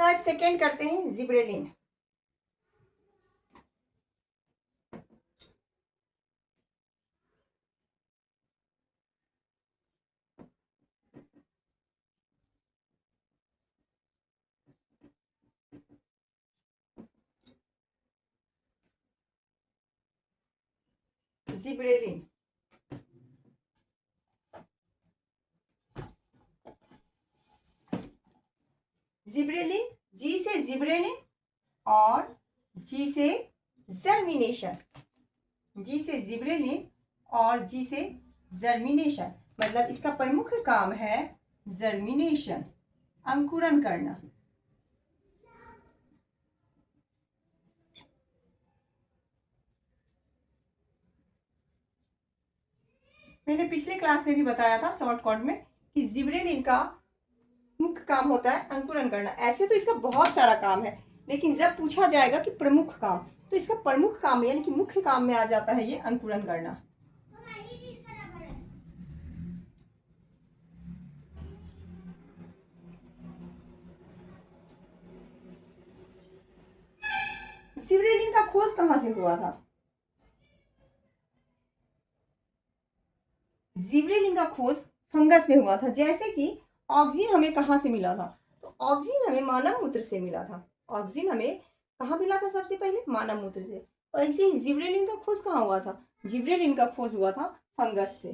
Type second करते हैं gibberellin. Gibberellin gibberellin, जी से जिब्रेलिन और जी से जर्मिनेशन, जी से जिब्रेलिन और जी से जर्मिनेशन, मतलब इसका प्रमुख काम है जर्मिनेशन, अंकुरन करना। मैंने पिछले क्लास में भी बताया था शॉर्टकट में कि जिब्रेलिन का मुख्य काम होता है अंकुरन करना। ऐसे तो इसका बहुत सारा काम है, लेकिन जब पूछा जाएगा कि प्रमुख काम, तो इसका प्रमुख काम यानी कि मुख्य काम में आ जाता है ये अंकुरन करना। जिब्रेलिन का खोज कहां से हुआ था? जिब्रेलिन का खोज फंगस में हुआ था। जैसे कि ऑक्सीजन हमें कहाँ से मिला था? तो ऑक्सीजन हमें मानव मूत्र से मिला था। ऑक्सीजन हमें कहाँ मिला था? सबसे पहले मानव मूत्र से। और ऐसे ही जिब्रेलिन का खोज कहाँ हुआ था? जिब्रेलिन का खोज हुआ था फंगस से।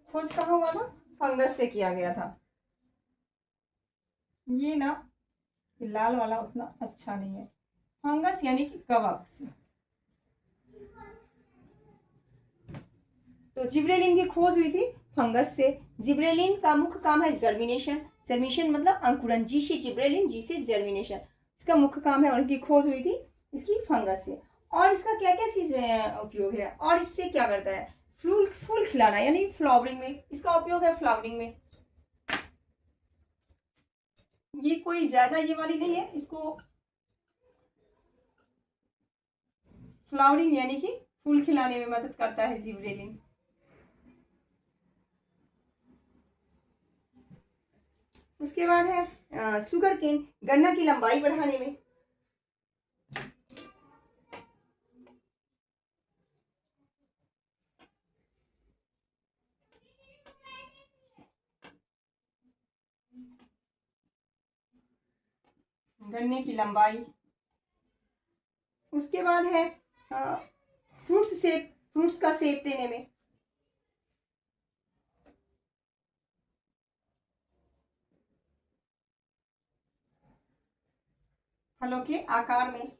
खोज कहाँ हुआ था? फंगस से किया गया था। ये ना लाल वाला उतना अच्छा नहीं है, फंगस यानी कि कवक से। तो जिब्रेलिन की खोज हुई थी फंगस से। जिब्रेलिन का मुख्य काम है जर्मिनेशन, जर्मिनेशन मतलब अंकुरन, जी से जिब्रेलिन, जी से जर्मिनेशन, इसका मुख्य काम है। और इनकी खोज हुई थी इसकी फंगस से। और इसका क्या क्या चीज उपयोग है, और इससे क्या करता है? फूल फूल खिलाना यानी फ्लावरिंग में इसका उपयोग है, फ्लावरिंग में। ये कोई ज्यादा ये वाली नहीं है, इसको फ्लावरिंग यानी कि फूल खिलाने में मदद करता है जिब्रेलिन। उसके बाद है शुगर केन, गन्ना की लंबाई बढ़ाने में। गन्ने की लंबाई। उसके बाद है फ्रूट्स शेप, फ्रूट्स का शेप देने में। फलों के आकार में।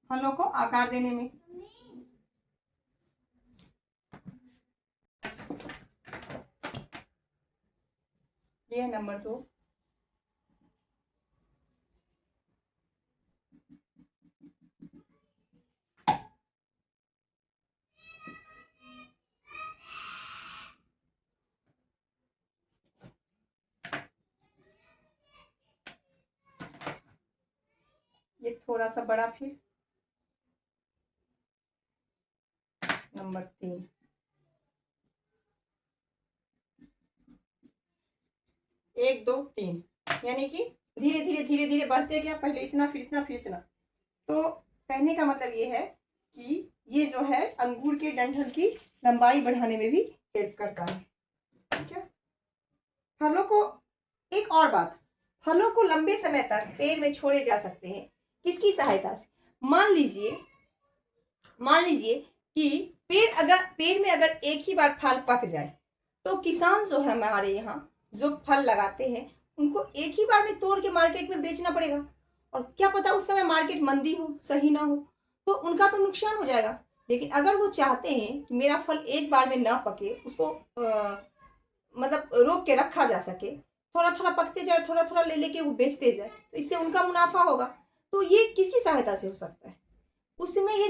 फलों को आकार देने में। ये है नंबर 2। ये थोड़ा सा बड़ा, फिर नंबर 3। 1 2 3 यानी कि धीरे धीरे धीरे धीरे बढ़ते गया, पहले इतना फिर इतना फिर इतना। तो कहने का मतलब ये है कि ये जो है अंगूर के डंठल की लंबाई बढ़ाने में भी हेल्प करता है। ठीक है। फलों को, एक और बात, फलों को लंबे समय तक पेड़ में छोड़े जा सकते हैं किसकी सहायता से? मान लीजिए, मान लीजिए कि पेड़ में अगर एक ही बार फल पक जाए, तो किसान जो है हमारे यहाँ जो फल लगाते हैं, उनको एक ही बार में तोड़ के मार्केट में बेचना पड़ेगा। और क्या पता उस समय मार्केट मंदी हो, सही ना हो, तो उनका तो नुकसान हो जाएगा। लेकिन अगर वो चाहते हैं कि मेरा फल एक बार में ना पके, उसको मतलब रोक के रखा जा सके, थोड़ा थोड़ा पकते जाए, थोड़ा थोड़ा ले लेके वो बेचते जाए, तो इससे उनका मुनाफा होगा। तो ये किसकी सहायता से हो सकता है? उसमें ये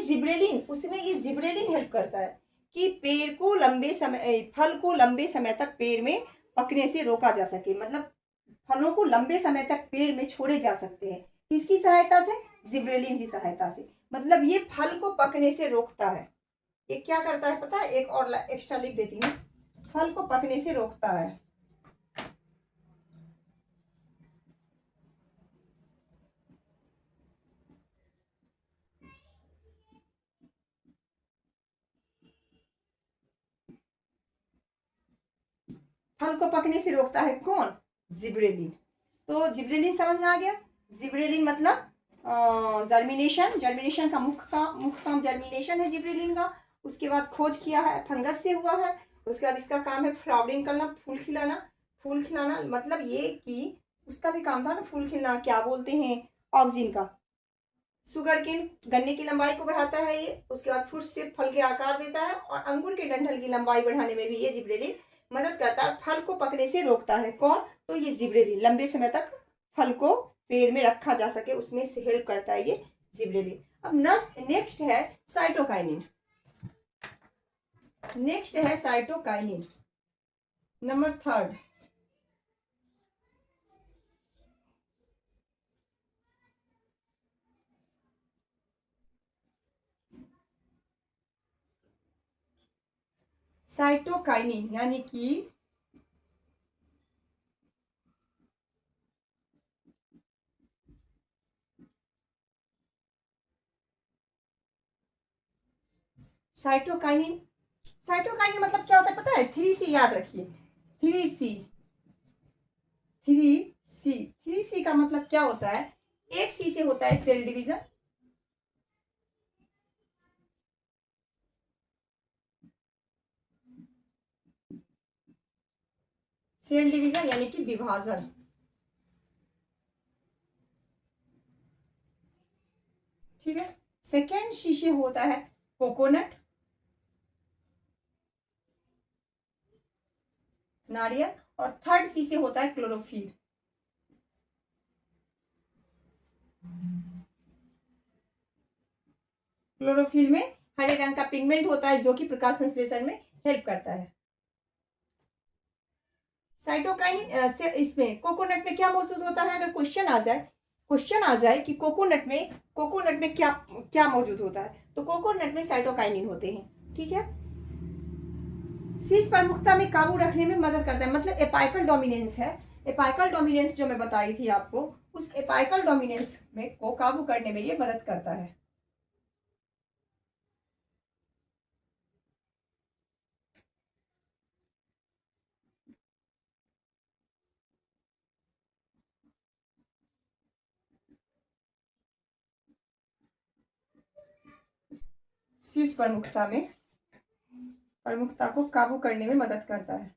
जिब्रेलिन हेल्प करता है कि पेड़ को लंबे समय, फल को लंबे समय तक पेड़ में पकने से रोका जा सके। मतलब फलों को लंबे समय तक पेड़ में छोड़े जा सकते हैं। किसकी सहायता से? जिब्रेलिन की सहायता से। मतलब ये फल को पकने से रोकता है। ये क्या करता है पता है? एक और एक्स्ट्रा लिख देती हूँ, फल को पकने से रोकता है। फल को पकने से रोकता है कौन? जिब्रेलिन। तो जिब्रेलिन समझ में आ गया। जिब्रेलिन मतलब जर्मिनेशन, जर्मिनेशन का मुख्य काम जर्मिनेशन है जिब्रेलिन का। उसके बाद खोज किया है, फंगस से हुआ है। उसके बाद इसका काम है फ्लावरिंग करना, फूल खिलाना। फूल खिलाना मतलब ये कि उसका भी काम था ना फूल खिलाना, क्या बोलते हैं, ऑक्सिन का। सुगर केन गन्ने की लंबाई को बढ़ाता है ये। उसके बाद फ्रूट से फल के आकार देता है, और अंगूर के डंठल की लंबाई बढ़ाने में भी ये जिब्रेलिन मदद करता है। फल को पकने से रोकता है कौन? तो ये जिब्रेलिन, लंबे समय तक फल को पेड़ में रखा जा सके उसमें से हेल्प करता है ये जिब्रेलिन। अब नेक्स्ट है साइटोकाइनिन। नेक्स्ट है साइटोकाइनिन, नंबर 3। साइटोकाइनिन यानी कि साइटोकाइनिन, साइटोकाइनिन मतलब क्या होता है पता है? 3C याद रखिए। 3C, 3C, 3C का मतलब क्या होता है? एक सी से होता है सेल डिवीजन, सेल डिवीजन यानी कि विभाजन। ठीक है। सेकेंड सी से होता है कोकोनट, नारियल। और थर्ड सी से होता है क्लोरोफिल। क्लोरोफिल में हरे रंग का पिगमेंट होता है जो कि प्रकाश संश्लेषण में हेल्प करता है। साइटोकाइनिन से इसमें कोकोनट में क्या मौजूद होता है? अगर क्वेश्चन आ जाए कि कोकोनट में क्या क्या मौजूद होता है, तो कोकोनट में साइटोकाइनिन होते हैं। ठीक है। शीर्ष प्रमुखता में काबू रखने में मदद करता है, मतलब एपाइकल डोमिनेंस है। एपाइकल डोमिनेंस जो मैं बताई थी आपको, उस एपाइकल डोमिनेंस में को काबू करने में ये मदद करता है। शीर्ष प्रमुखता को काबू करने में मदद करता है।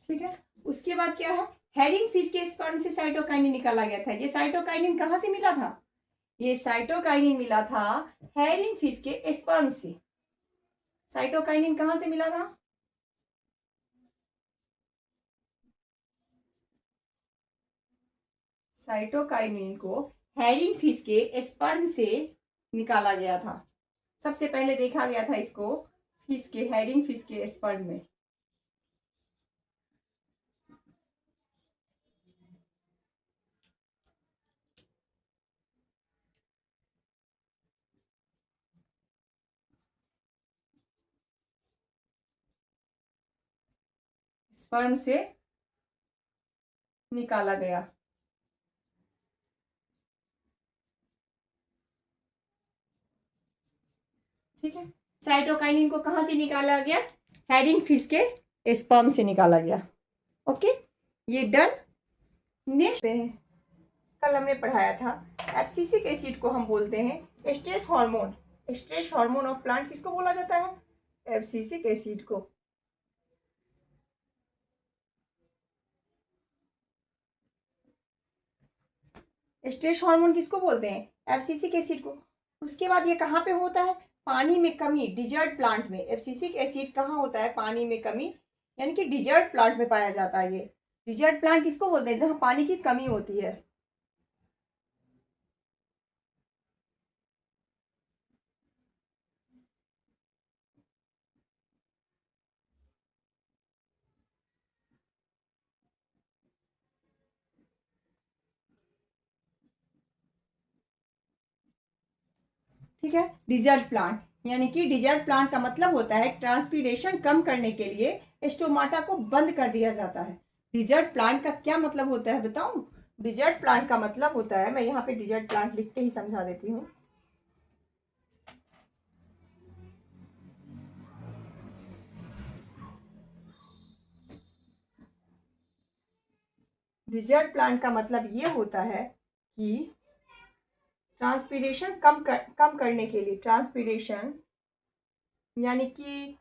ठीक है। उसके बाद क्या है? हेरिंग फिश के स्पर्म से साइटोकाइनिन निकाला गया था। ये साइटोकाइनिन कहाँ से मिला था? ये साइटोकाइनिन मिला था हेरिंग फिश के स्पर्म से। साइटोकाइनिन कहाँ से मिला था? साइटोकाइनिन को हेरिंग फिश के स्पर्म से निकाला गया था। सबसे पहले देखा गया था इसको फिश के, हेरिंग फिश के स्पर्म में। स्पर्म से निकाला गया। ठीक है। साइटोकाइनिन को कहां से निकाला गया? हेरिंग फिश के स्पर्म से निकाला गया। ओके, ये डन। नेक्स्ट पे कल हमने पढ़ाया था एब्सिसिक एसिड को हम बोलते हैं stress hormone. Stress hormone of plant किसको बोला जाता है? एब्सिसिक एसिड को। स्ट्रेस हार्मोन किसको बोलते हैं? एब्सिसिक एसिड को। उसके बाद ये कहाँ पे होता है? पानी में कमी, डिजर्ट प्लांट में। एब्सिसिक एसिड कहाँ होता है? पानी में कमी, यानी कि डिजर्ट प्लांट में पाया जाता है ये। डिजर्ट प्लांट किसको बोलते हैं? जहाँ पानी की कमी होती है। ठीक है। डिजर्ट प्लांट, यानी कि डिजर्ट प्लांट का मतलब होता है ट्रांसपीरेशन कम करने के लिए स्टोमाटा को बंद कर दिया जाता है। डिजर्ट प्लांट का क्या मतलब होता है बताऊं? डिजर्ट प्लांट का मतलब होता है, मैं यहाँ पे डिजर्ट प्लांट लिख के ही समझा देती हूँ। डिजर्ट प्लांट का मतलब ये होता है कि ट्रांसपीरेशन कम करने के लिए, ट्रांसपीरेशन यानी कि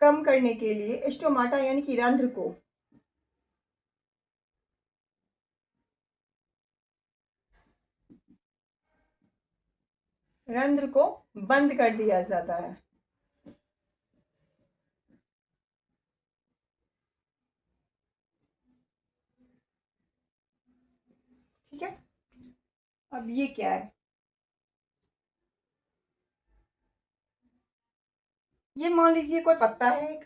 कम करने के लिए स्टोमाटा यानी कि रंध्र को बंद कर दिया जाता है। ठीक है। अब ये क्या है? ये मान लीजिए कोई पत्ता है एक,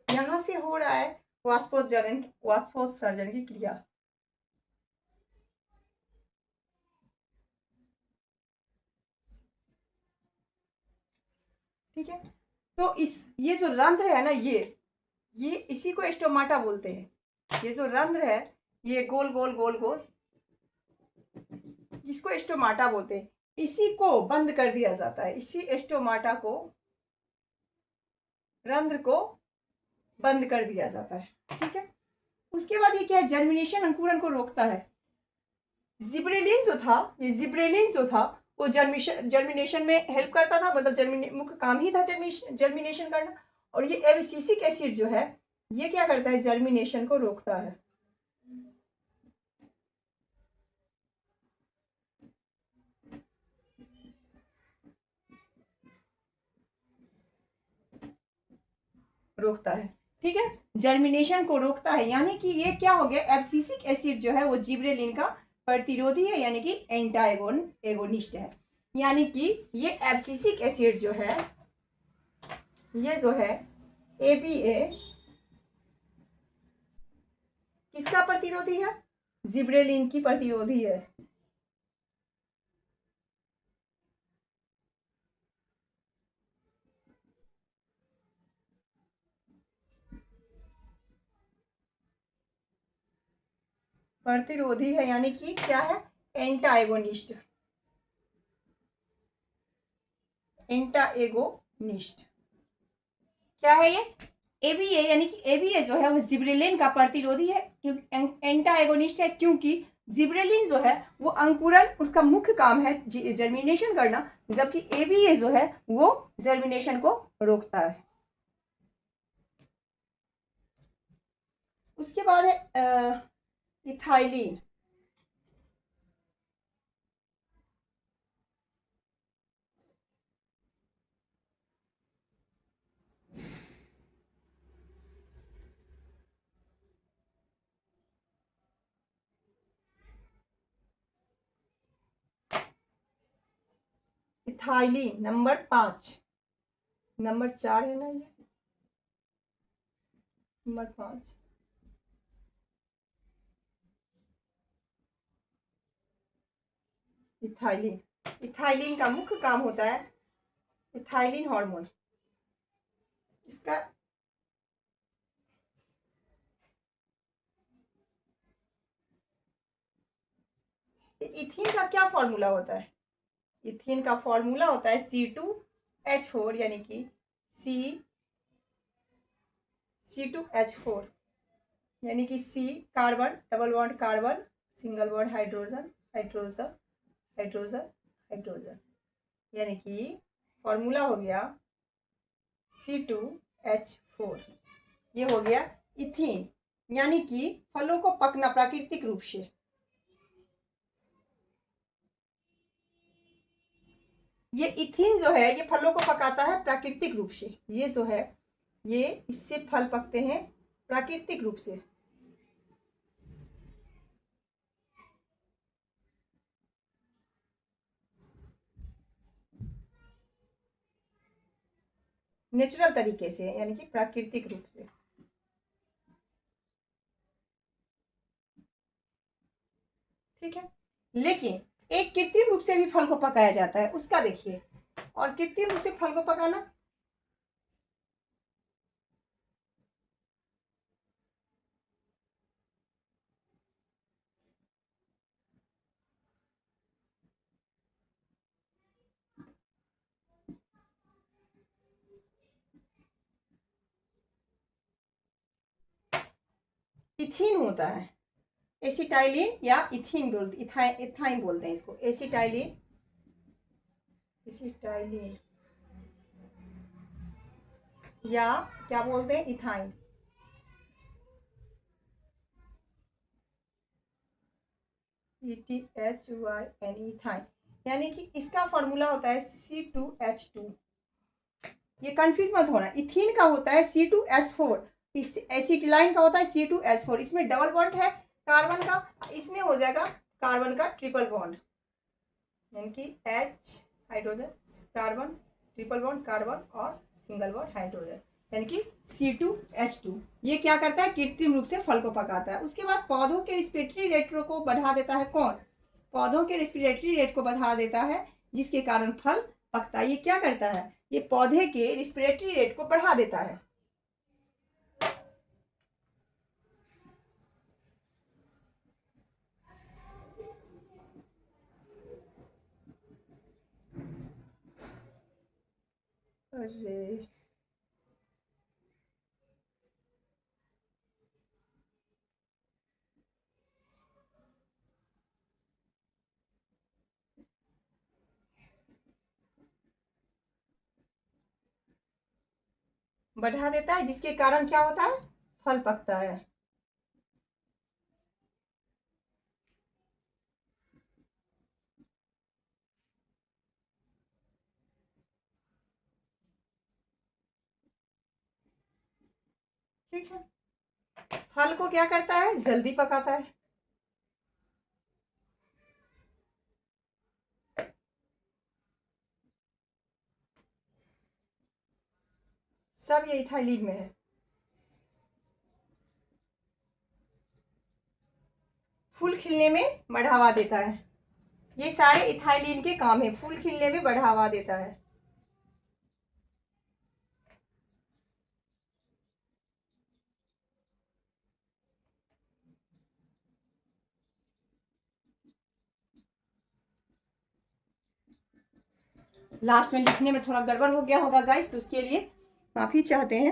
यहां से हो रहा है वाष्पोत्सर्जन की क्रिया। ठीक है। तो ये जो रंध्र है ना, ये इसी को स्टोमाटा बोलते हैं। ये जो रंध्र है, ये गोल गोल गोल गोल, इसको स्टोमाटा बोलते हैं। इसी को बंद कर दिया जाता है, इसी स्टोमाटा को, रंध्र को बंद कर दिया जाता है। ठीक है। उसके बाद ये क्या है? जर्मिनेशन, अंकुरन को रोकता है। जिब्रेलिन जो था, ये जिब्रेलिन जो था वो जर्मिनेशन में हेल्प करता था, मतलब मुख्य काम ही था जर्मिनेशन करना। और ये एब्सिसिक एसिड जो है, ये क्या करता है? जर्मिनेशन को रोकता है। रोकता है। ठीक है। जर्मिनेशन को रोकता है, यानी कि ये क्या हो गया? एब्सिसिक एसिड जो है वो जिब्रेलिन का प्रतिरोधी है, यानी कि एगोनिस्ट है। यानी कि ये एब्सिसिक एसिड जो है, ये जो है एबीए, किसका प्रतिरोधी है? जिब्रेलिन की प्रतिरोधी है। प्रतिरोधी है, यानी कि क्या है? एंटाएगोनिस्ट, एंटाएगोनिस्ट क्या है ये? एबीए, यानी कि एबीए जो है वो जिब्रेलिन का प्रतिरोधी है, क्योंकि एंटाएगोनिस्ट है, क्योंकि जिब्रेलिन जो है वो अंकुरन, उसका मुख्य काम है जर्मिनेशन करना, जबकि एबीए जो है वो जर्मिनेशन को रोकता है। उसके बाद है इथाइलिन। इथाइलिन नंबर 5, नंबर 4 है ना ये, नंबर 5। इथाइलिन, इथाइलिन का मुख्य काम होता है, इथाइलिन हार्मोन, इसका इथीन का क्या फॉर्मूला होता है? इथीन का फॉर्मूला होता है C2H4, यानी कि C2H4, यानी कि C carbon, double bond carbon, single bond hydrogen, hydrogen, hydrogen, hydrogen, यानी कि फॉर्मूला हो गया C2H4। ये हो गया इथीन, यानी कि फलों को पकना प्राकृतिक रूप से। ये इथीन जो है ये फलों को पकाता है प्राकृतिक रूप से। ये जो है ये इससे फल पकते हैं प्राकृतिक रूप से। नेचुरल तरीके से, यानी कि प्राकृतिक रूप से। ठीक है, लेकिन एक कृत्रिम रूप से भी फल को पकाया जाता है, उसका देखिए। और कृत्रिम रूप से फल को पकाना, इथीन होता है। एसिटाइलिन या इथीन बोलते, इथाइन बोलते हैं इसको। एसिटाइलिन, एसिटाइलिन या क्या बोलते हैं, इथाइन। ETHYN, ethyne. यानी कि इसका फॉर्मूला होता है C2H2। ये कंफ्यूज मत होना, इथीन का होता है C2H4, एसिटिलाइन का होता है C2H4। इसमें डबल बॉन्ड है कार्बन का, इसमें हो जाएगा कार्बन का ट्रिपल बॉन्ड, यानी कि H hydrogen, carbon, triple bond carbon और सिंगल बॉन्ड हाइड्रोजन, यानी कि C2H2। ये क्या करता है, कृत्रिम रूप से फल को पकाता है। उसके बाद पौधों के रेस्पिरेटरी रेट को बढ़ा देता है। कौन? पौधों के रेस्पिरेटरी रेट को बढ़ा देता है, जिसके कारण फल पकता है। ये क्या करता है, ये पौधे के रेस्पिरेटरी रेट को बढ़ा देता है। अरे बढ़ा देता है, जिसके कारण क्या होता है, फल पकता है। ठीक है, फल को क्या करता है, जल्दी पकाता है। सब ये इथाइलिन में है। फूल खिलने में बढ़ावा देता है। ये सारे इथाइलिन के काम है, फूल खिलने में बढ़ावा देता है। लास्ट में लिखने में थोड़ा गड़बड़ हो गया होगा गाइस, तो उसके लिए माफी चाहते हैं।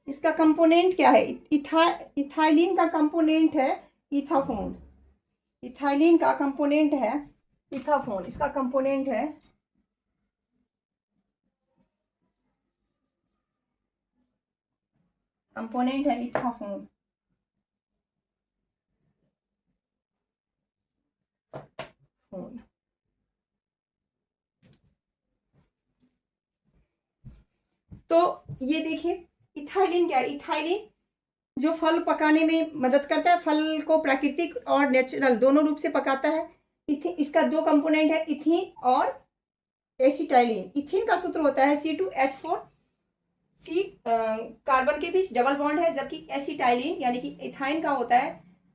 इसका कंपोनेंट क्या है, इथाइलिन का कंपोनेंट है इथाफोन। इथाइलिन का कंपोनेंट है इथाफोन, इसका कंपोनेंट है इथाफोन। फोन। तो ये देखिए, इथाइलिन क्या है, इथाइलिन जो फल पकाने में मदद करता है, फल को प्राकृतिक और नेचुरल दोनों रूप से पकाता है। इसका दो कंपोनेंट है, इथीन और एसिटाइलिन। इथीन का सूत्र होता है C2H4, सी कार्बन के बीच डबल बॉन्ड है, जबकि एसिटाइलिन यानी कि इथाइन का होता है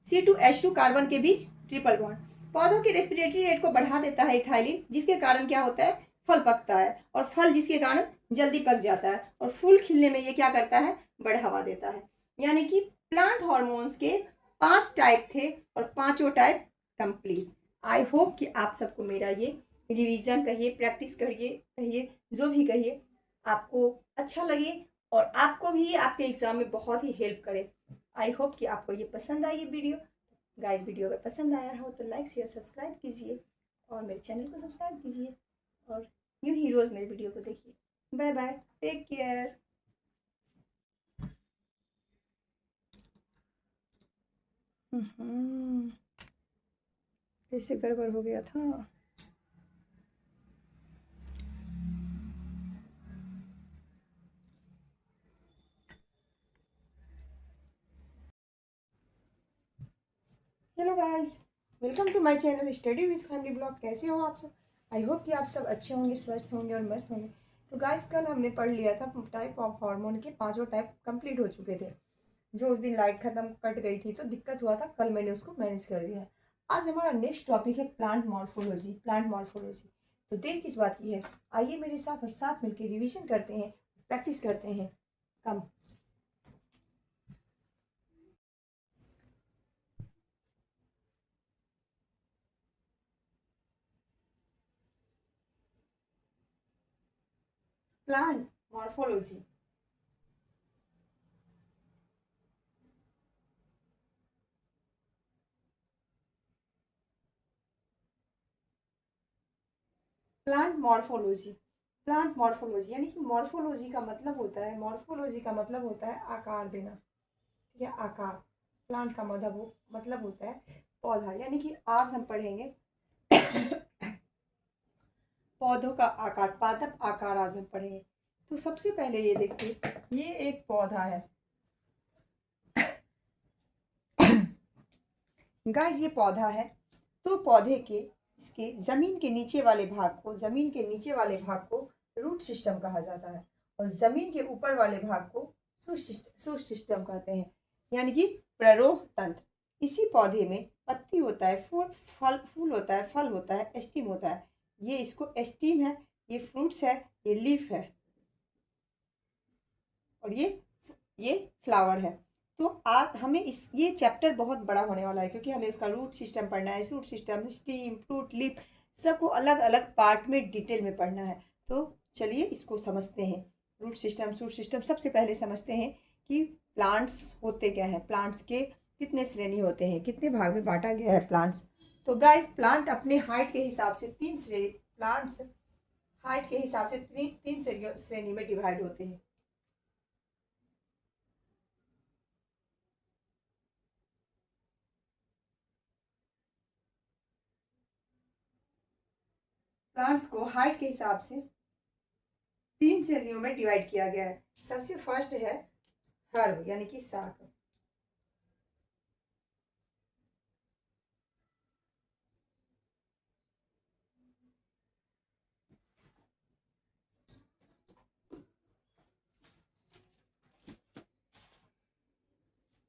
C2H2, कार्बन के बीच ट्रिपल बॉन्ड। पौधों की रेस्पिरेटरी रेट को बढ़ा देता है इथाइलिन, जिसके कारण क्या होता है, फल पकता है, और फल जिसके कारण जल्दी पक जाता है, और फूल खिलने में ये क्या करता है, बढ़ावा देता है। यानी कि प्लांट हॉर्मोन्स के 5 टाइप थे और पांचों टाइप कंप्लीट। आई होप कि आप सबको मेरा ये रिवीजन कहिए, प्रैक्टिस करिए, कहिए, जो भी कहिए, आपको अच्छा लगे और आपको भी आपके एग्जाम में बहुत ही हेल्प करे। आई होप कि आपको ये पसंद आई ये वीडियो। गाइस, वीडियो अगर पसंद आया हो तो लाइक शेयर सब्सक्राइब कीजिए और मेरे चैनल को सब्सक्राइब कीजिए, और यूं ही रोज़ मेरे वीडियो को देखिए। Bye bye, take care. ऐसे गड़बड़ हो गया था। Hello guys, welcome to my channel study with family blog. कैसे हो आप सब? आई होप कि आप सब अच्छे होंगे, स्वस्थ होंगे और मस्त होंगे। तो गाइस, कल हमने पढ़ लिया था टाइप ऑफ हार्मोन के, पांचों टाइप कंप्लीट हो चुके थे। जो उस दिन लाइट खत्म कट गई थी तो दिक्कत हुआ था, कल मैंने उसको मैनेज कर दिया है। आज हमारा नेक्स्ट टॉपिक है प्लांट मॉर्फोलॉजी। प्लांट मॉर्फोलॉजी तो देर किस बात की है, आइए मेरे साथ और साथ मिलकर रिविजन करते हैं, प्रैक्टिस करते हैं। Come plant morphology. Plant morphology, plant morphology यानी कि मॉर्फोलॉजी का मतलब होता है, मॉर्फोलॉजी का मतलब होता है आकार देना या आकार। प्लांट का मतलब होता है पौधा। यानी कि आज हम पढ़ेंगे पौधों का आकार, पादप आकार आज हम पढ़ेंगे। तो सबसे पहले ये देखिए, ये एक पौधा है गाइस, ये पौधा है। तो पौधे के इसके जमीन के नीचे वाले भाग को, जमीन के नीचे वाले भाग को रूट सिस्टम कहा जाता है और जमीन के ऊपर वाले भाग को शूट सिस्टम कहते हैं, यानी कि प्ररोह तंत्र। इसी पौधे में पत्ती होता है, फूल होता है, फल होता है, स्टीम होता है। ये इसको स्टीम है, ये फ्रूट्स है, ये लीफ है और ये फ्लावर है। तो आज हमें इस ये चैप्टर बहुत बड़ा होने वाला है, क्योंकि हमें उसका रूट सिस्टम पढ़ना है, shoot system, steam, fruit, leaf, सबको अलग अलग पार्ट में डिटेल में पढ़ना है। तो चलिए इसको समझते हैं। रूट सिस्टम, शूट सिस्टम, सबसे पहले समझते हैं कि प्लांट्स होते क्या है, प्लांट्स के कितने श्रेणी होते हैं, कितने भाग में बांटा गया है प्लांट्स। तो गाइस, प्लांट अपने हाइट के हिसाब से तीन श्रेणी, प्लांट्स हाइट के हिसाब से तीन तीन श्रेणी में डिवाइड होते हैं। प्लांट्स को हाइट के हिसाब से तीन श्रेणियों में डिवाइड किया गया है। सबसे फर्स्ट है हर्ब यानी कि साग।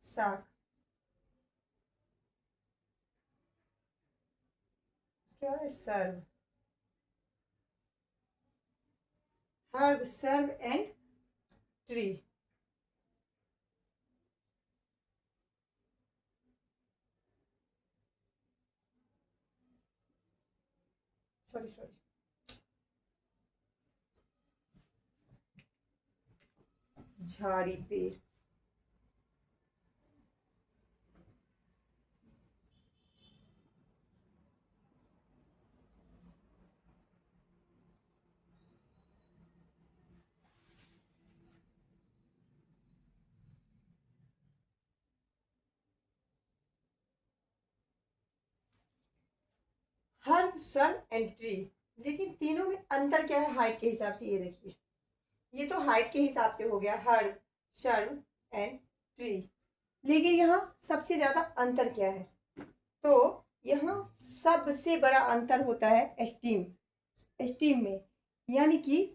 साग, उसके बाद है shrub. Herb, shrub and tree. Sorry sorry, झाड़ी, पेड़। Herb, shrub and tree. लेकिन तीनों में अंतर क्या है हाइट के हिसाब से, ये देखिए। ये तो हाइट के हिसाब से हो गया हर्ब, सर्व एंड ट्री। लेकिन यहाँ सबसे ज्यादा अंतर क्या है, तो यहाँ सबसे बड़ा अंतर होता है स्टीम। स्टीम में यानी कि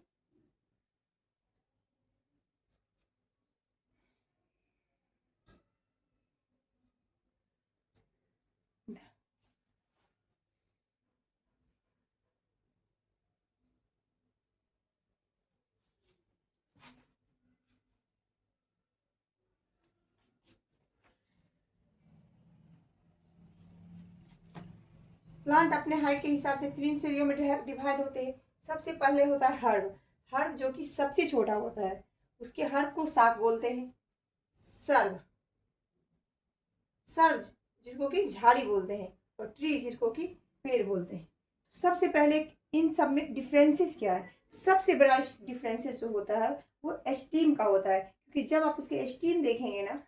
प्लांट अपने हाइट के हिसाब से तीन श्रेणियों में डिवाइड होते हैं। सबसे पहले होता है हर्ब। हर्ब जो कि सबसे छोटा होता है, उसके हर्ब को साग बोलते हैं। सर्व, सर्ज जिसको कि झाड़ी बोलते हैं, और ट्री जिसको कि पेड़ बोलते हैं। सबसे पहले इन सब में डिफरेंसेस क्या है? सबसे बड़ा डिफरेंसेस जो होता है वो एस्टीम का होता है, क्योंकि जब आप उसके एस्टीम देखेंगे ना,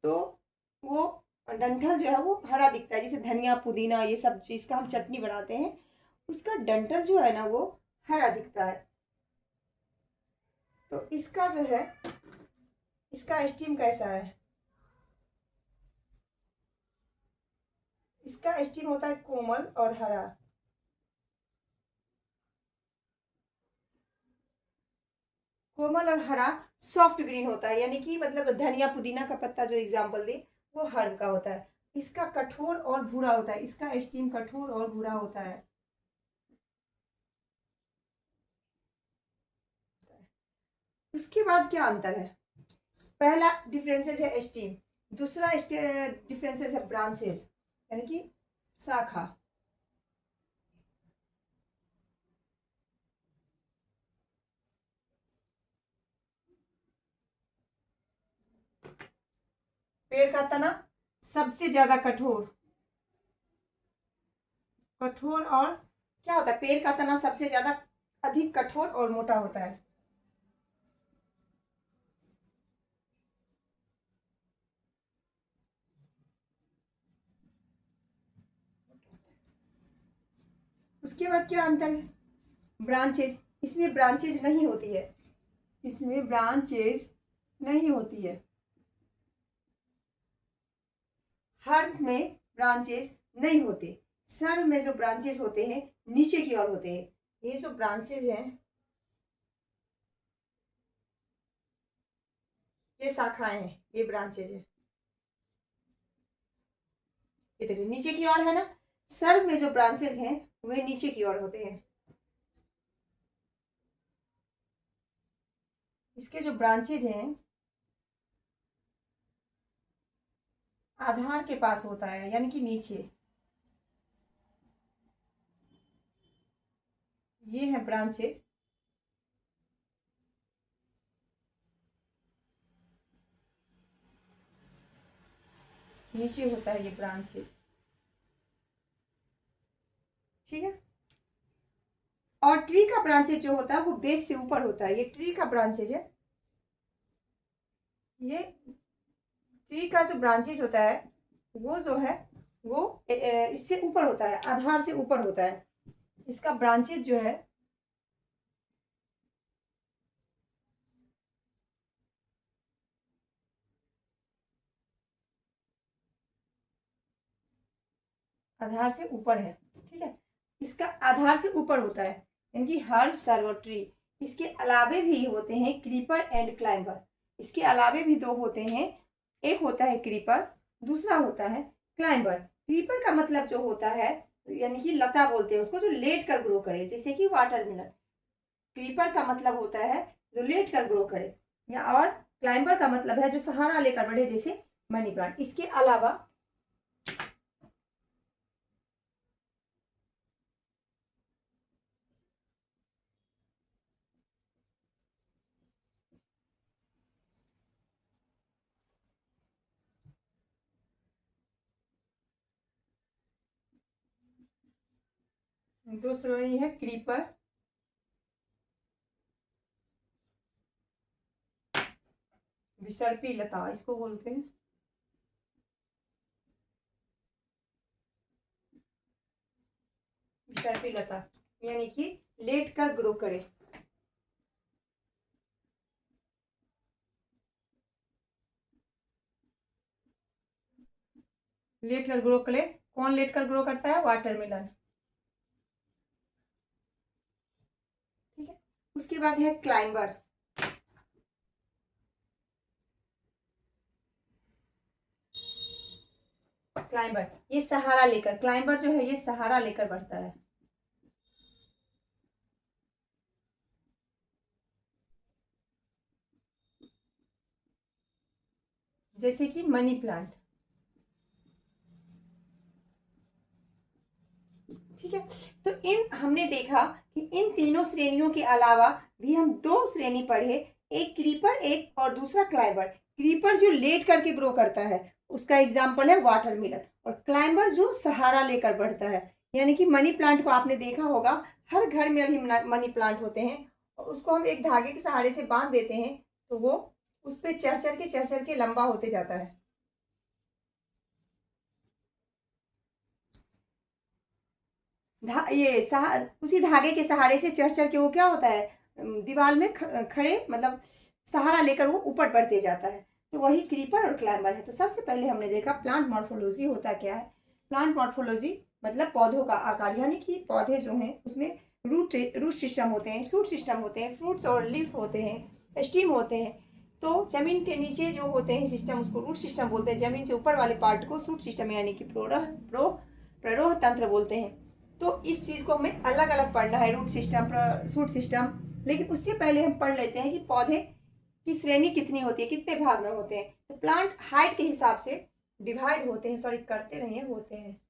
तो वो और डंठल जो है वो हरा दिखता है, जैसे धनिया पुदीना ये सब चीज़ का हम चटनी बनाते हैं, उसका डंठल जो है ना वो हरा दिखता है। तो इसका जो है, इसका स्टीम कैसा है? इसका स्टीम होता है कोमल और हरा। कोमल और हरा सॉफ्ट ग्रीन होता है, यानी कि मतलब धनिया पुदीना का पत्ता जो एग्जाम्पल दे वो हर्ब का होता है। इसका कठोर और भूरा होता है, इसका स्टीम कठोर और भूरा होता है। उसके बाद क्या अंतर है? पहला डिफरेंसेस है स्टीम, दूसरा डिफरेंसेस है ब्रांचेस, यानी कि शाखा। पेड़ का तना सबसे ज्यादा कठोर, कठोर और क्या होता है, पेड़ का तना सबसे ज्यादा अधिक कठोर और मोटा होता है। उसके बाद क्या अंतर है? ब्रांचेज, इसमें ब्रांचेज नहीं होती है, इसमें ब्रांचेज नहीं होती है। हर्ब में ब्रांचेस नहीं होते, सर्व में जो ब्रांचेस होते हैं नीचे की ओर होते हैं। ये जो ब्रांचेज हैं, ये शाखाएं हैं, ये ब्रांचेज हैं। ये देखिए नीचे की ओर है ना, सर्व में जो ब्रांचेज हैं वे नीचे की ओर होते हैं। इसके जो ब्रांचेज हैं आधार के पास होता है, यानी कि नीचे। ये है ब्रांचेज, नीचे होता है ये ब्रांचेज, ठीक है। और ट्री का ब्रांचेज जो होता है वो बेस से ऊपर होता है, ये ट्री का ब्रांचेज है। ये ट्री का जो ब्रांचेज होता है वो जो है वो इससे ऊपर होता है, आधार से ऊपर होता है। इसका ब्रांचेज जो है आधार से ऊपर है, ठीक है। इसका आधार से ऊपर होता है, यानी कि हर्ब सर्व ट्री। इसके अलावे भी होते हैं क्रीपर एंड क्लाइंबर। इसके अलावे भी दो होते हैं, एक होता है क्रीपर, दूसरा होता है क्लाइंबर। क्रीपर का मतलब जो होता है, यानी कि लता बोलते हैं उसको, जो लेट कर ग्रो करे, जैसे कि वाटरमेलन। क्रीपर का मतलब होता है जो लेट कर ग्रो करे, या और क्लाइंबर का मतलब है जो सहारा लेकर बढ़े, जैसे मनी प्लांट। इसके अलावा दो श्रेणी है, क्रीपर, विसर्पी लता इसको बोलते हैं। विसर्पी लता यानी कि लेट कर ग्रो करे। लेट कर ग्रो करे, कौन लेट कर ग्रो करता है? वाटरमेलन, ठीक है। उसके बाद है क्लाइंबर। क्लाइंबर ये सहारा लेकर, क्लाइंबर जो है ये सहारा लेकर बढ़ता है, जैसे कि मनी प्लांट, ठीक है। तो इन हमने देखा कि इन तीनों श्रेणियों के अलावा भी हम दो श्रेणी पढ़े, एक क्रीपर एक और दूसरा क्लाइंबर। क्रीपर जो लेट करके ग्रो करता है उसका एग्जाम्पल है वाटरमेलन, और क्लाइंबर जो सहारा लेकर बढ़ता है, यानी कि मनी प्लांट को आपने देखा होगा, हर घर में अभी मनी प्लांट होते हैं, और उसको हम एक धागे के सहारे से बांध देते हैं तो वो उस पर चढ़ चढ़ के लंबा होते जाता है। उसी धागे के सहारे से चढ़ चढ़ के वो क्या होता है, दीवार में खड़े मतलब सहारा लेकर वो ऊपर बढ़ते जाता है। तो वही क्रीपर और क्लाइंबर है। तो सबसे पहले हमने देखा प्लांट मॉर्फोलॉजी होता क्या है। प्लांट मॉर्फोलॉजी मतलब पौधों का आकार, यानी कि पौधे जो हैं उसमें रूट सिस्टम होते हैं, शूट सिस्टम होते हैं, फ्रूट्स और लीफ होते हैं, स्टीम होते हैं। तो जमीन के नीचे जो होते हैं सिस्टम उसको रूट सिस्टम बोलते हैं, जमीन से ऊपर वाले पार्ट को शूट सिस्टम यानी कि प्ररोह तंत्र बोलते हैं। तो इस चीज़ को हमें अलग अलग पढ़ना है, रूट सिस्टम, शूट सिस्टम। लेकिन उससे पहले हम पढ़ लेते हैं कि पौधे की श्रेणी कितनी होती है, कितने भाग में होते हैं। तो प्लांट हाइट के हिसाब से डिवाइड होते हैं, सॉरी करते नहीं है, होते हैं,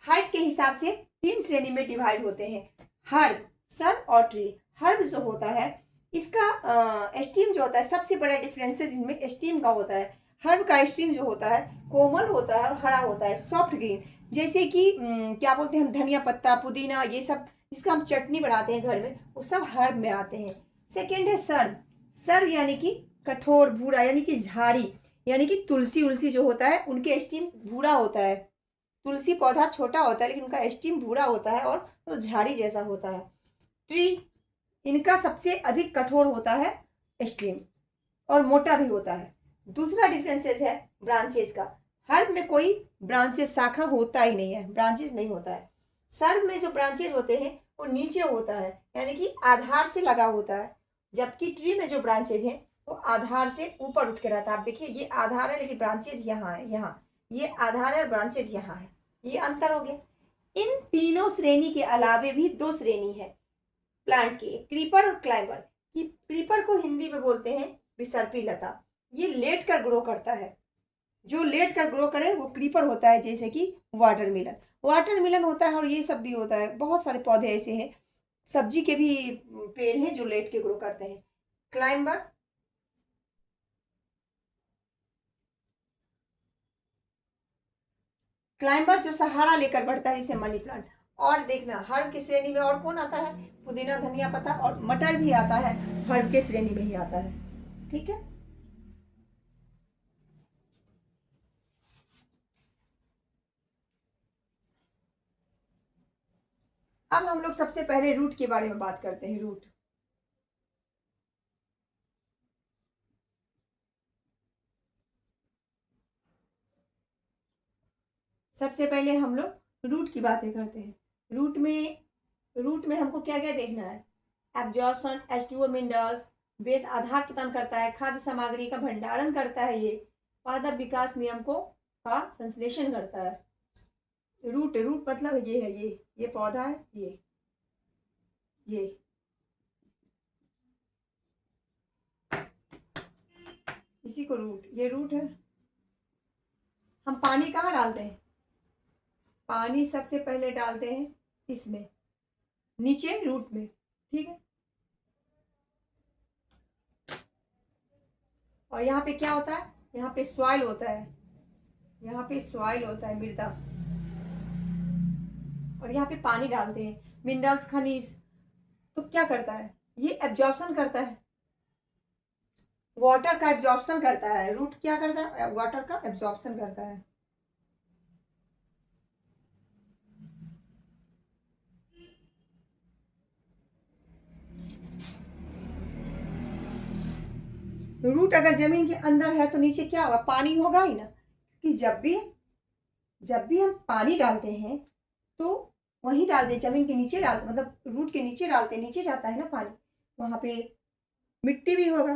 हाइट के हिसाब से 3 श्रेणी में डिवाइड होते हैं, हर्ब, सर और ट्री। हर्ब जो होता है इसका स्टीम जो होता है, सबसे बड़ा डिफरेंसेस इसमें स्टीम का होता है। हर्ब का स्टीम जो होता है कोमल होता है और हरा होता है, सॉफ्ट ग्रीन। जैसे कि क्या बोलते हैं हम, धनिया पत्ता, पुदीना, ये सब जिसका हम चटनी बनाते हैं घर में, वो सब हर्ब में आते हैं। सेकेंड है सर्ब। सर्ब यानी कि कठोर भूरा, यानी कि झाड़ी, यानी कि तुलसी उलसी जो होता है उनके स्टीम भूरा होता है। तुलसी पौधा छोटा होता है लेकिन उनका स्टीम भूरा होता है और तो झाड़ी जैसा होता है। ट्री, इनका सबसे अधिक कठोर होता है स्टीम और मोटा भी होता है। दूसरा डिफरेंसेस है ब्रांचेस का। हर्ब में कोई ब्रांचेस, शाखा होता ही नहीं है, ब्रांचेस नहीं होता है। सर्ब में जो ब्रांचेस होते हैं वो नीचे होता है, यानी कि आधार से लगा होता है। जबकि ट्री में जो ब्रांचेज हैं वो आधार से ऊपर उठ के रहता है। आप देखिए ये आधार है लेकिन ब्रांचेज यहाँ है, यहाँ ये आधार है और ब्रांचेज यहाँ है, ये अंतर हो गया। इन तीनों श्रेणी के अलावे भी 2 श्रेणी है प्लांट की, क्रीपर और क्लाइंबर। कि क्रीपर को हिंदी में बोलते हैं विसर्पी लता, ये लेट कर ग्रो करता है। जो लेट कर ग्रो करे वो क्रीपर होता है, जैसे कि वाटरमेलन, वाटरमेलन होता है और ये सब भी होता है। बहुत सारे पौधे ऐसे हैं, सब्जी के भी पेड़ हैं जो लेट के ग्रो करते हैं। क्लाइंबर, क्लाइंबर जो सहारा लेकर बढ़ता है, जैसे मनी प्लांट। और देखना हर्ब की श्रेणी में और कौन आता है, पुदीना, धनिया पत्ता और मटर भी आता है, हर्ब के श्रेणी में ही आता है। ठीक है, अब हम लोग सबसे पहले रूट के बारे में बात करते हैं। रूट, सबसे पहले हम लोग रूट की बातें करते हैं। रूट में हमको क्या क्या देखना है, एब्जॉर्प्शन, H2O मिनरल्स, बेस आधार प्रदान करता है, खाद्य सामग्री का भंडारण करता है, ये पादप विकास नियम को का संश्लेषण करता है। रूट, रूट मतलब ये है, ये पौधा है, ये इसी को रूट, ये रूट है। हम पानी कहाँ डालते हैं, पानी सबसे पहले डालते हैं इसमें, नीचे रूट में। ठीक है, और यहाँ पे क्या होता है, यहाँ पे सॉइल होता है, यहाँ पे सॉइल होता है, मृदा। और यहाँ पे पानी डालते हैं, मिनरल्स, खनिज। तो क्या करता है, ये एब्जॉर्प्शन करता है, वाटर का एब्जॉर्प्शन करता है। रूट क्या करता है, वाटर का एब्जॉर्प्शन करता है। रूट अगर जमीन के अंदर है तो नीचे क्या होगा, पानी होगा ही ना। कि जब भी हम पानी डालते हैं तो वहीं डालते, जमीन के नीचे डालते, मतलब रूट के नीचे डालते, नीचे जाता है ना पानी, वहां पे मिट्टी भी होगा।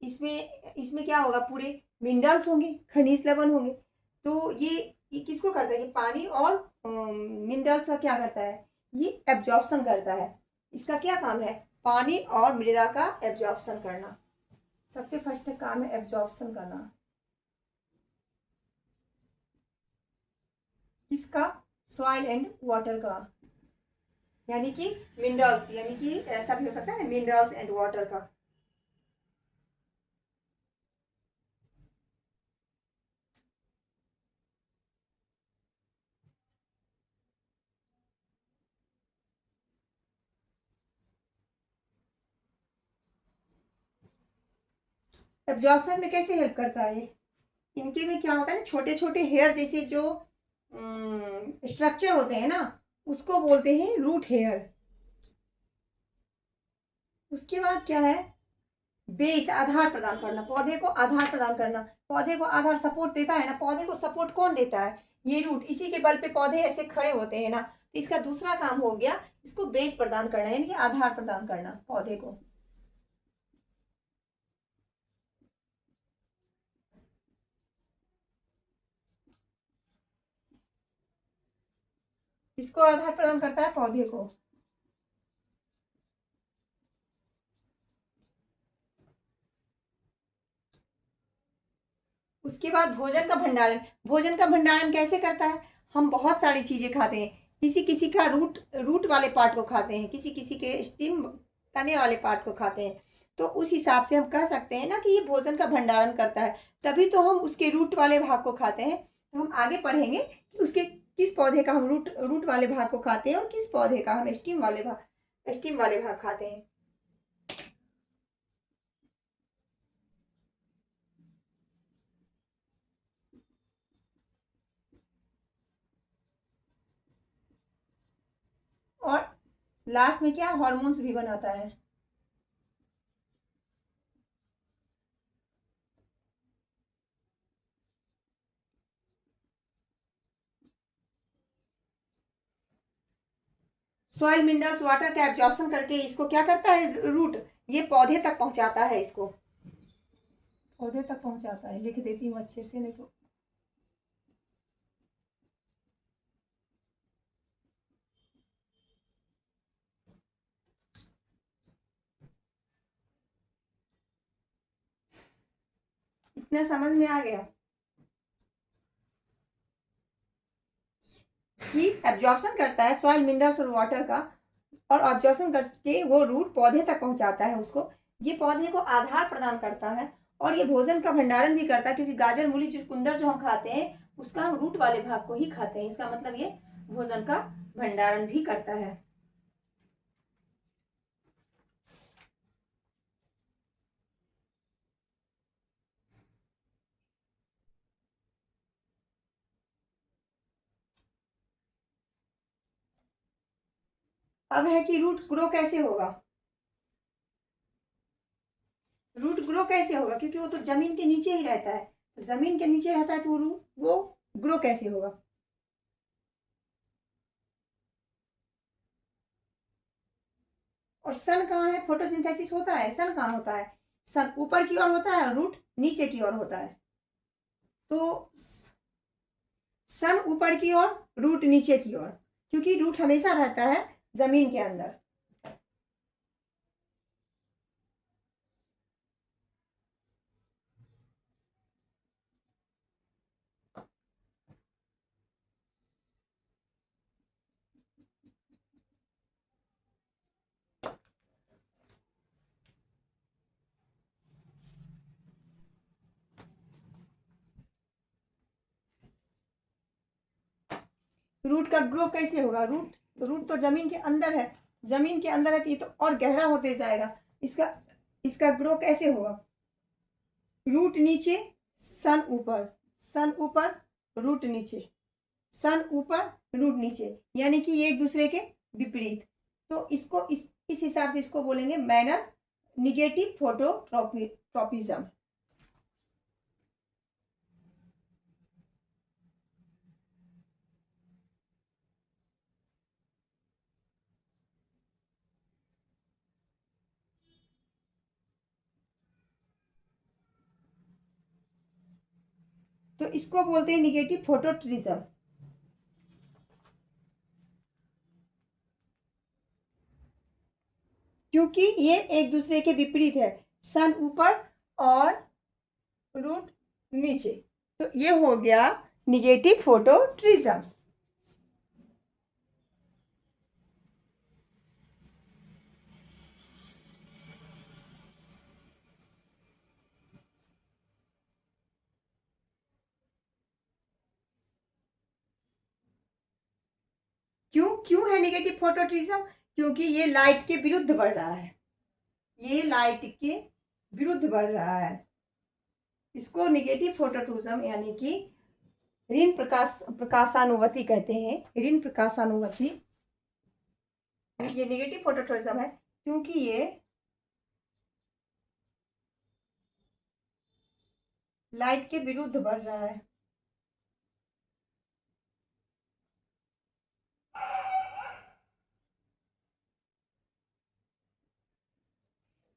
इसमें इसमें क्या होगा, पूरे मिनरल्स होंगे, खनिज लवण होंगे। तो ये किसको करता है कि पानी और मिनरल्स का क्या करता है, ये एब्जॉर्प्शन करता है। इसका क्या काम है, पानी और मृदा का एब्जॉर्प्शन करना। सबसे फर्स्ट काम है एब्जॉर्प्शन करना, किसका, सॉइल एंड वाटर का, यानी कि मिनरल्स, यानी कि ऐसा भी हो सकता है मिनरल्स एंड वाटर का। एब्जॉर्प्शन में कैसे हेल्प करता है ये, इनके में क्या होता है ना, छोटे छोटे हेयर जैसे जो स्ट्रक्चर होते हैं ना, उसको बोलते हैं रूट हेयर। उसके बाद क्या है, बेस, आधार प्रदान करना, पौधे को आधार प्रदान करना। पौधे को आधार सपोर्ट देता है ना, पौधे को सपोर्ट कौन देता है, ये रूट, इसी के बल पे पौधे ऐसे खड़े होते हैं ना। तो इसका दूसरा काम हो गया, इसको बेस प्रदान करना, यानी कि आधार प्रदान करना पौधे को। इसको आधार प्रदान करता है पौधे को। उसके बाद भोजन का भंडारण। भोजन का भंडारण कैसे करता है, हम बहुत सारी चीजें खाते हैं, किसी किसी का रूट रूट वाले पार्ट को खाते हैं, किसी किसी के स्टीम तने वाले पार्ट को खाते हैं। तो उस हिसाब से हम कह सकते हैं ना कि ये भोजन का भंडारण करता है, तभी तो हम उसके रूट वाले भाग को खाते हैं। तो हम आगे पढ़ेंगे कि उसके किस पौधे का हम रूट रूट वाले भाग को खाते हैं और किस पौधे का हम स्टीम वाले भाग खाते हैं। और लास्ट में क्या, हॉर्मोन्स भी बनाता है। सॉइल मिनरल्स वाटर का एब्जॉर्प्शन करके इसको क्या करता है, रूट, ये पौधे तक पहुंचाता है, इसको पौधे तक पहुंचाता है। लिख देती हूँ अच्छे से, नहीं तो इतना समझ में आ गया कि एब्जॉर्प्शन करता है सॉइल मिनरल्स और वाटर का, और एब्जॉर्प्शन करके वो रूट पौधे तक पहुंचाता है उसको। ये पौधे को आधार प्रदान करता है, और ये भोजन का भंडारण भी करता है, क्योंकि गाजर मूली चुकंदर जो हम खाते हैं उसका हम रूट वाले भाग को ही खाते हैं। इसका मतलब ये भोजन का भंडारण भी करता है। अब है कि रूट ग्रो कैसे होगा। रूट ग्रो कैसे होगा, क्योंकि वो तो जमीन के नीचे ही रहता है, तो जमीन के नीचे रहता है तो वो रूट वो ग्रो कैसे होगा। और सन कहाँ है, फोटोसिंथेसिस होता है, सन कहाँ होता है, सन ऊपर की ओर होता है, रूट नीचे की ओर होता है। तो सन ऊपर की ओर, रूट नीचे की ओर, क्योंकि रूट हमेशा रहता है जमीन के अंदर। रूट का ग्रो कैसे होगा, रूट रूट तो जमीन के अंदर है, जमीन के अंदर है तो ये तो और गहरा होते जाएगा। इसका इसका ग्रो कैसे होगा, रूट नीचे, सन ऊपर, सन ऊपर, रूट नीचे, सन ऊपर, रूट नीचे, यानी कि ये एक दूसरे के विपरीत। तो इसको इस हिसाब से इसको बोलेंगे माइनस निगेटिव फोटोट्रॉपिज्म। तो इसको बोलते हैं निगेटिव फोटोट्रिज्म। क्योंकि ये एक दूसरे के विपरीत है, सन ऊपर और रूट नीचे, तो ये हो गया निगेटिव फोटोट्रिज्म। क्यों क्यों है निगेटिव फोटोट्रिज्म, क्योंकि ये लाइट के विरुद्ध बढ़ रहा है, ये लाइट के विरुद्ध बढ़ रहा है। इसको निगेटिव फोटोट्रिज्म यानी कि ऋण प्रकाशानुवर्ती कहते हैं, ऋण प्रकाशानुवर्ती। ये नेगेटिव फोटोट्रॉपिज्म है क्योंकि ये लाइट के विरुद्ध बढ़ रहा है।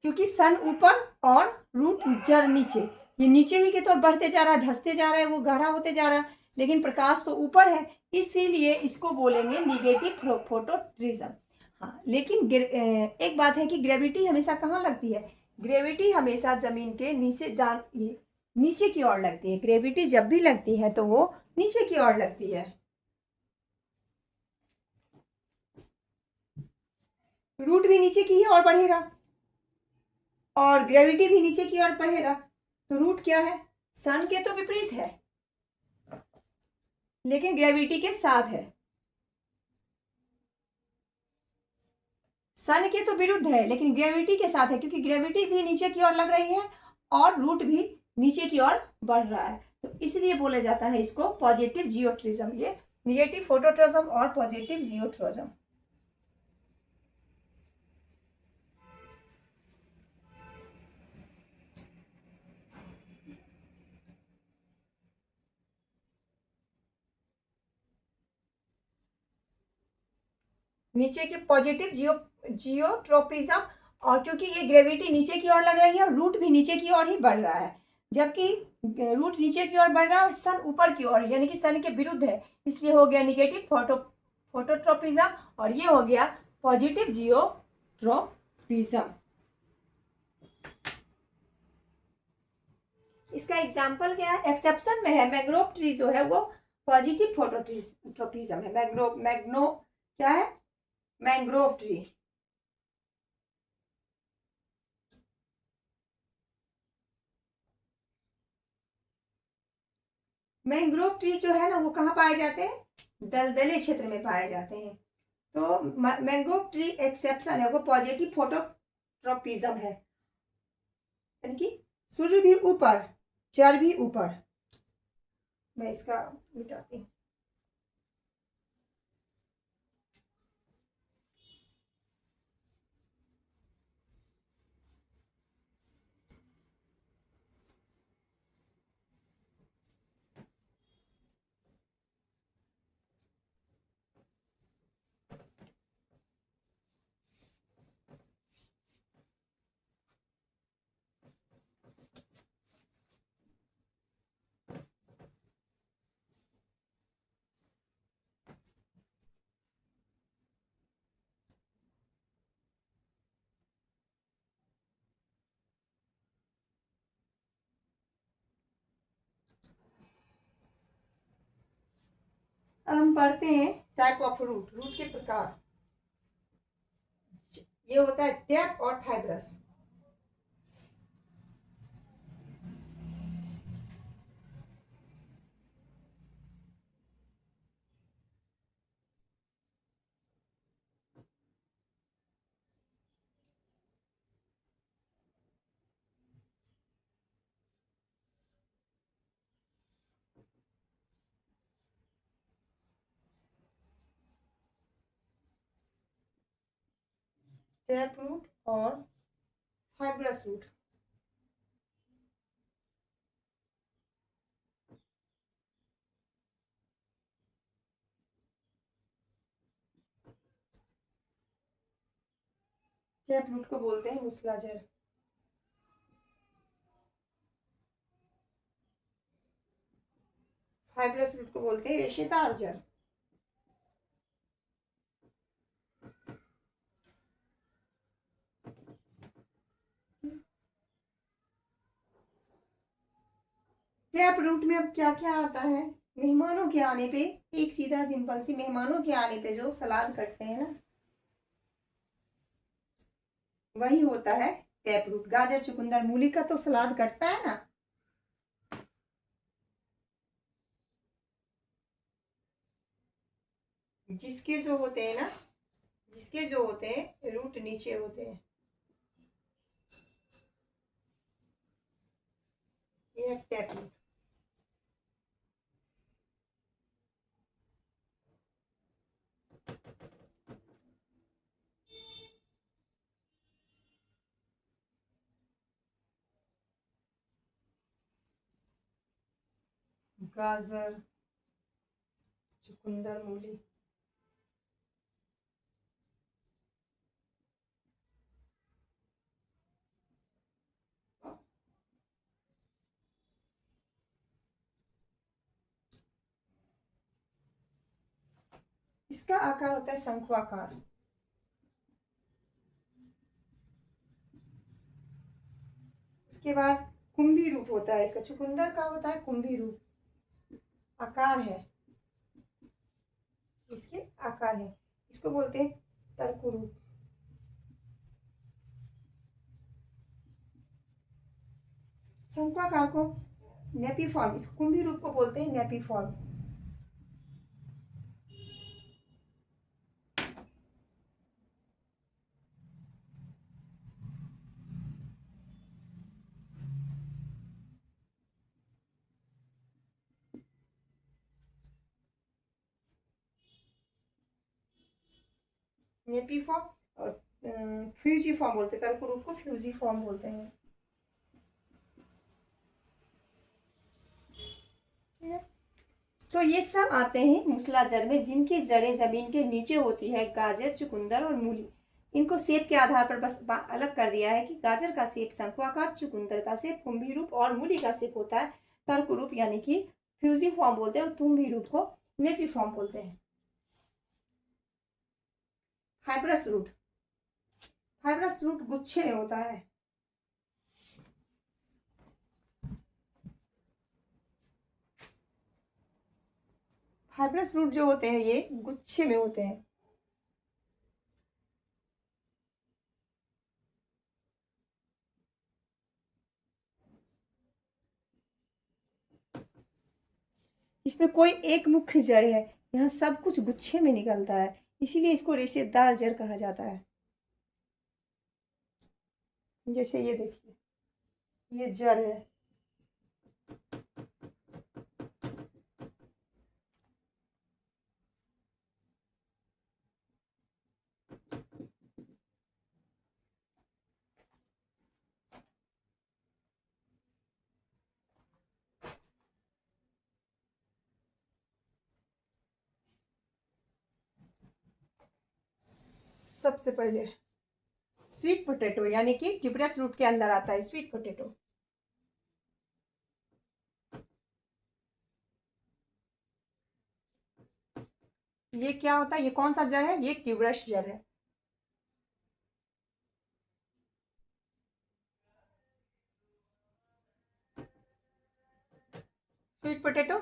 क्योंकि सन ऊपर और रूट जड़ नीचे, ये नीचे ही के तो बढ़ते जा रहा है, धंसते जा रहा है, वो गाढ़ा होते जा रहा है, लेकिन प्रकाश तो ऊपर है, इसीलिए इसको बोलेंगे निगेटिव फोटोट्रिज्म। हाँ, लेकिन एक बात है कि ग्रेविटी हमेशा कहाँ लगती है? ग्रेविटी हमेशा जमीन के नीचे की ओर लगती है। ग्रेविटी जब भी लगती है तो वो नीचे की ओर लगती है। रूट भी नीचे की ही ओर बढ़ेगा और ग्रेविटी भी नीचे की ओर बढ़ेगा, तो रूट क्या है? सन के तो विपरीत है, लेकिन ग्रेविटी के साथ है। सन के तो विरुद्ध है लेकिन ग्रेविटी के साथ है, क्योंकि ग्रेविटी भी नीचे की ओर लग रही है और रूट भी नीचे की ओर बढ़ रहा है, तो इसलिए बोला जाता है इसको पॉजिटिव जियोट्रिज्म। ये निगेटिव फोटोट्रिज्म और पॉजिटिव जियोट्रिज्म। नीचे की पॉजिटिव जियोट्रोपिज्म, और क्योंकि ये ग्रेविटी नीचे की ओर लग रही है और रूट भी नीचे की ओर ही बढ़ रहा है, जबकि रूट नीचे की ओर बढ़ रहा है और सन ऊपर की ओर, यानी कि सन के विरुद्ध है, इसलिए हो गया निगेटिव फोटोट्रोपिज्म और ये हो गया पॉजिटिव जियोट्रोपिज्म। इसका एग्जाम्पल क्या है? एक्सेप्शन में है मैंग्रोव ट्री जो है वो पॉजिटिव फोटोट्रोपिज्म है। मैग्नो क्या है? Mangrove tree. मैंग्रोव ट्री जो है ना वो कहाँ पाए जाते हैं? दलदली क्षेत्र में पाए जाते हैं। तो मैंग्रोव ट्री एक्सेप्शन है, वो पॉजिटिव फोटोट्रोपिज्म है, यानी कि सूर्य भी ऊपर, जड़ भी ऊपर। मैं इसका मिटाती हूँ। हम पढ़ते हैं टाइप ऑफ रूट, रूट के प्रकार। ये होता है टैप और फाइब्रस। टैप रूट और फाइब्रस रूट। टैप रूट को बोलते हैं मूसलाधार। फाइब्रस रूट को बोलते हैं रेशेदार जड़। टैप रूट में अब क्या क्या आता है? मेहमानों के आने पे, एक सीधा सिंपल सी, मेहमानों के आने पे जो सलाद कटते हैं ना, वही होता है टैप रूट। गाजर चुकंदर मूली का तो सलाद कटता है ना, जिसके जो होते हैं ना, जिसके जो होते हैं रूट नीचे होते हैं, ये है टैप रूट। गाजर, चुकंदर, मूली। इसका आकार होता है शंकु आकार। उसके बाद कुंभी रूप होता है इसका, चुकंदर का होता है कुंभी रूप, आकार है इसके, आकार है, इसको बोलते हैं तर्क रूप। शंक्वाकार को नेपिफॉर्म, इस कुंभी रूप को बोलते हैं नेपिफॉर्म। नेपिफॉर्म और फ्यूजिफॉर्म बोलते हैं, तर्क रूप को फ्यूजिफॉर्म बोलते हैं। तो ये सब आते हैं मूसलाजर में, जिनकी जड़ें जमीन के नीचे होती है, गाजर, चुकंदर और मूली। इनको शेप के आधार पर बस अलग कर दिया है कि गाजर का शेप शंक्वाकार, चुकंदर का शेप कुंभी रूप और मूली का शेप होता है तर्क रूप यानी कि फ्यूजिफॉर्म बोलते हैं, और कुंभी रूप को नेफिफॉर्म बोलते हैं। फाइब्रस रूट, फाइब्रस रूट गुच्छे में होता है। फाइब्रस रूट जो होते हैं ये गुच्छे में होते हैं। इसमें कोई एक मुख्य जड़ है, यहाँ सब कुछ गुच्छे में निकलता है, इसीलिए इसको रेशेदार जड़ कहा जाता है। जैसे ये देखिए, ये जड़ है, सबसे पहले स्वीट पोटैटो यानी कि ट्यूबरस रूट के अंदर आता है स्वीट पोटैटो। ये क्या होता है, ये कौन सा जड़ है, ये ट्यूबरस जड़ है। स्वीट पोटैटो,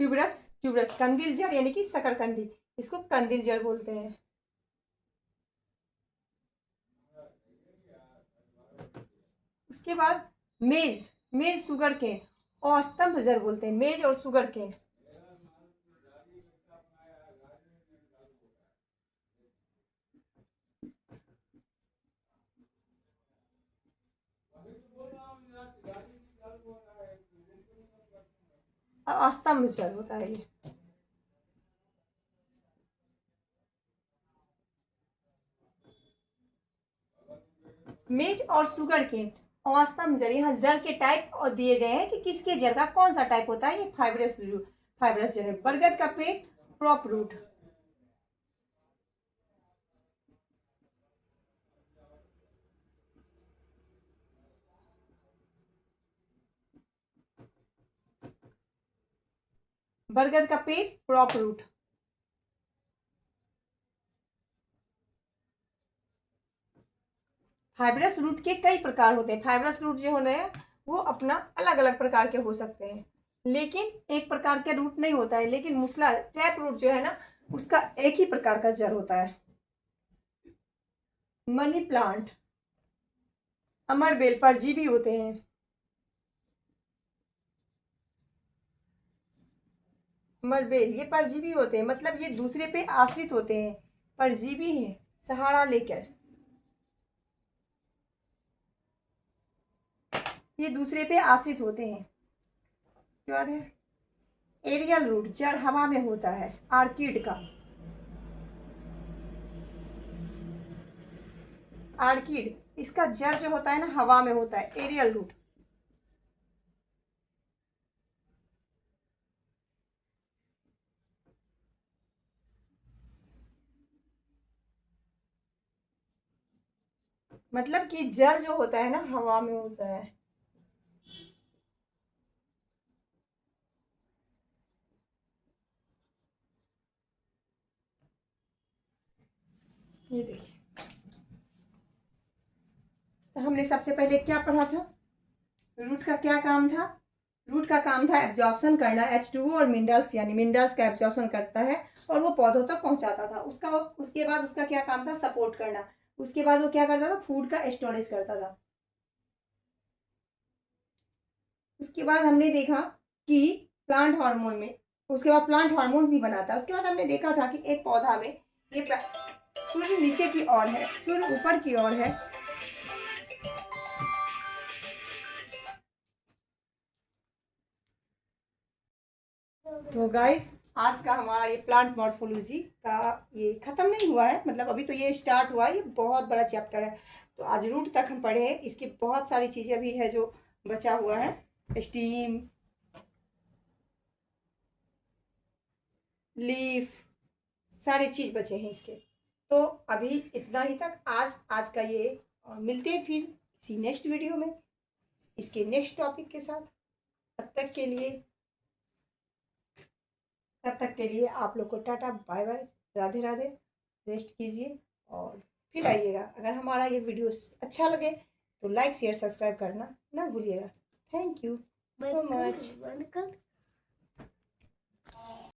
ट्यूबरस, ट्यूबरस कंदील जड़ यानी कि शकरकंदी, इसको कंदील जड़ बोलते हैं। उसके बाद मेज, मेज सुगर केन और स्तंभ जड़ बोलते हैं, मेज और सुगर केन। स्तंभ जड़ होता है ये। मेज और सुगर केन और स्तंभ जड़, यहाँ जड़ के टाइप और दिए गए हैं कि किसके जड़ का कौन सा टाइप होता है। ये फाइब्रस, फाइब्रस जड़ है। बरगद का पेड़ प्रॉप रूट, बरगद का पेड़ प्रॉप रूट। फाइब्रस रूट के कई प्रकार होते हैं, फाइब्रस रूट जो होते हैं वो अपना अलग अलग प्रकार के हो सकते हैं, लेकिन एक प्रकार के रूट नहीं होता है। लेकिन मूसला टैप रूट जो है ना, उसका एक ही प्रकार का जड़ होता है। मनी प्लांट, अमरबेल परजीवी होते हैं। अमरबेल ये परजीवी होते हैं, मतलब ये दूसरे पे आश्रित होते हैं, परजीवी हैं, सहारा लेकर ये दूसरे पे आश्रित होते हैं। उसके बाद है एरियल रूट, जड़ हवा में होता है, आर्किड का। आर्किड, इसका जड़ जो होता है ना हवा में होता है, एरियल रूट। मतलब कि जड़ जो होता है ना हवा में होता है। ये देखिए, तो हमने सबसे पहले क्या पढ़ा था? रूट का क्या काम था? रूट का काम था एब्जॉर्प्शन करना, H2O और मिनरल्स, यानी मिनरल्स का एब्जॉर्प्शन करता है और वो पौधों तक पहुंचाता था। उसके बाद उसका क्या काम था? सपोर्ट करना। उसके बाद वो क्या करता था? फूड का स्टोरेज करता था। उसके बाद हमने देखा कि प्लांट हार्मोन में, उसके बाद प्लांट हार्मोन्स भी बनाता है। उसके बाद हमने देखा था कि एक पौधा में ये सूर्य नीचे की ओर है, सूर्य ऊपर की ओर है। तो गाइस, आज का हमारा ये प्लांट मॉर्फोलॉजी का ये खत्म नहीं हुआ है, मतलब अभी तो ये स्टार्ट हुआ है। ये बहुत बड़ा चैप्टर है। तो आज रूट तक हम पढ़े हैं, इसकी बहुत सारी चीजें भी है जो बचा हुआ है। स्टीम, लीफ, सारे चीज बचे हैं इसके। तो अभी इतना ही तक आज का ये, और मिलते हैं फिर किसी नेक्स्ट वीडियो में इसके नेक्स्ट टॉपिक के साथ। तब तक के लिए तब तक के लिए आप लोग को tata bye bye, Radhe Radhe. Rest कीजिए और फिर आइएगा। अगर हमारा ये वीडियो अच्छा लगे तो लाइक शेयर सब्सक्राइब करना ना भूलिएगा। Thank you so much.